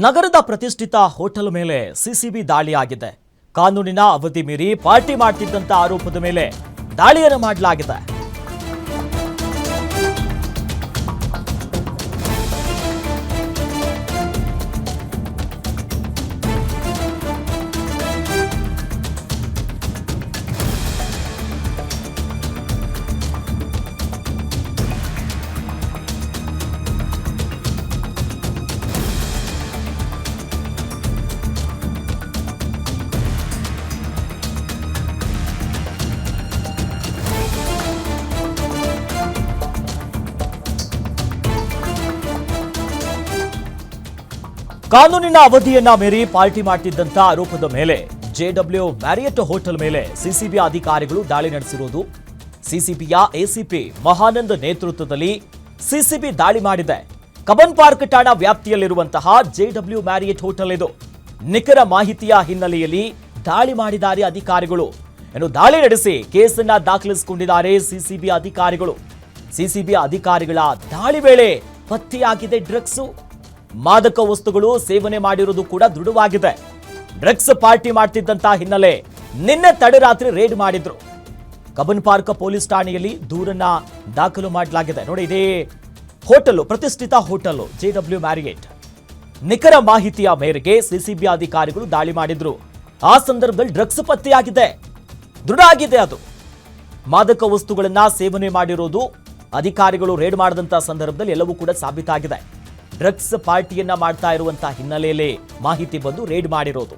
ನಗರದ ಪ್ರತಿಷ್ಠಿತ ಹೋಟೆಲ್ ಮೇಲೆ ಸಿಸಿಬಿ ದಾಳಿಯಾಗಿದೆ. ಕಾನೂನಿನ ಅವಧಿ ಮೀರಿ ಪಾರ್ಟಿ ಮಾಡುತ್ತಿದ್ದಂತ ಆರೋಪದ ಮೇಲೆ ದಾಳಿಯನ್ನು ಮಾಡಲಾಗಿದೆ. ಕಾನೂನಿನ ಅವಧಿಯನ್ನ ಮೀರಿ ಪಾರ್ಟಿ ಮಾಡುತ್ತಿದ್ದಂತ ಆರೋಪದ ಮೇಲೆ JW ಮ್ಯಾರಿಯಟ್ ಹೋಟೆಲ್ ಮೇಲೆ ಸಿಸಿಬಿ ಅಧಿಕಾರಿಗಳು ದಾಳಿ ನಡೆಸಿರುವುದು. ಸಿಸಿಬಿಯ ಎಸಿಪಿ ಮಹಾನಂದ್ ನೇತೃತ್ವದಲ್ಲಿ ಸಿಸಿಬಿ ದಾಳಿ ಮಾಡಿದೆ. ಕಬ್ಬನ್ ಪಾರ್ಕ್ ಠಾಣಾ ವ್ಯಾಪ್ತಿಯಲ್ಲಿರುವಂತಹ JW ಮ್ಯಾರಿಯಟ್ ಹೋಟೆಲ್ ಇದು. ನಿಖರ ಮಾಹಿತಿಯ ಹಿನ್ನೆಲೆಯಲ್ಲಿ ದಾಳಿ ಮಾಡಿದ್ದಾರೆ ಅಧಿಕಾರಿಗಳು. ಇನ್ನು ದಾಳಿ ನಡೆಸಿ ಕೇಸನ್ನ ದಾಖಲಿಸಿಕೊಂಡಿದ್ದಾರೆ ಸಿಸಿಬಿ ಅಧಿಕಾರಿಗಳು. ಸಿಸಿಬಿ ಅಧಿಕಾರಿಗಳ ದಾಳಿ ವೇಳೆ ಪತ್ತೆಯಾಗಿದೆ ಡ್ರಗ್ಸ್, ಮಾದಕ ವಸ್ತುಗಳು ಸೇವನೆ ಮಾಡಿರುವುದು ಕೂಡ ದೃಢವಾಗಿದೆ. ಡ್ರಗ್ಸ್ ಪಾರ್ಟಿ ಮಾಡ್ತಿದ್ದಂತ ಹಿನ್ನೆಲೆ ನಿನ್ನೆ ತಡರಾತ್ರಿ ರೇಡ್ ಮಾಡಿದ್ರು. ಕಬ್ಬನ್ ಪಾರ್ಕ್ ಪೊಲೀಸ್ ಠಾಣೆಯಲ್ಲಿ ದೂರನ್ನ ದಾಖಲು ಮಾಡಲಾಗಿದೆ. ನೋಡಿ, ಇದೇ ಹೋಟೆಲ್ ಪ್ರತಿಷ್ಠಿತ ಹೋಟೆಲ್ JW ಮ್ಯಾರಿಯಟ್. ನಿಖರ ಮಾಹಿತಿಯ ಮೇರೆಗೆ ಸಿಸಿಬಿ ಅಧಿಕಾರಿಗಳು ದಾಳಿ ಮಾಡಿದ್ರು. ಆ ಸಂದರ್ಭದಲ್ಲಿ ಡ್ರಗ್ಸ್ ಪತ್ತೆಯಾಗಿದೆ, ದೃಢ ಆಗಿದೆ. ಅದು ಮಾದಕ ವಸ್ತುಗಳನ್ನ ಸೇವನೆ ಮಾಡಿರೋದು ಅಧಿಕಾರಿಗಳು ರೇಡ್ ಮಾಡಿದಂತ ಸಂದರ್ಭದಲ್ಲಿ ಎಲ್ಲವೂ ಕೂಡ ಸಾಬೀತಾಗಿದೆ. ಡ್ರಗ್ಸ್ ಪಾರ್ಟಿಯನ್ನ ಮಾಡ್ತಾ ಇರುವಂತಹ ಹಿನ್ನೆಲೆಯಲ್ಲಿ ಮಾಹಿತಿ ಬಂದು ರೇಡ್ ಮಾಡಿರೋದು.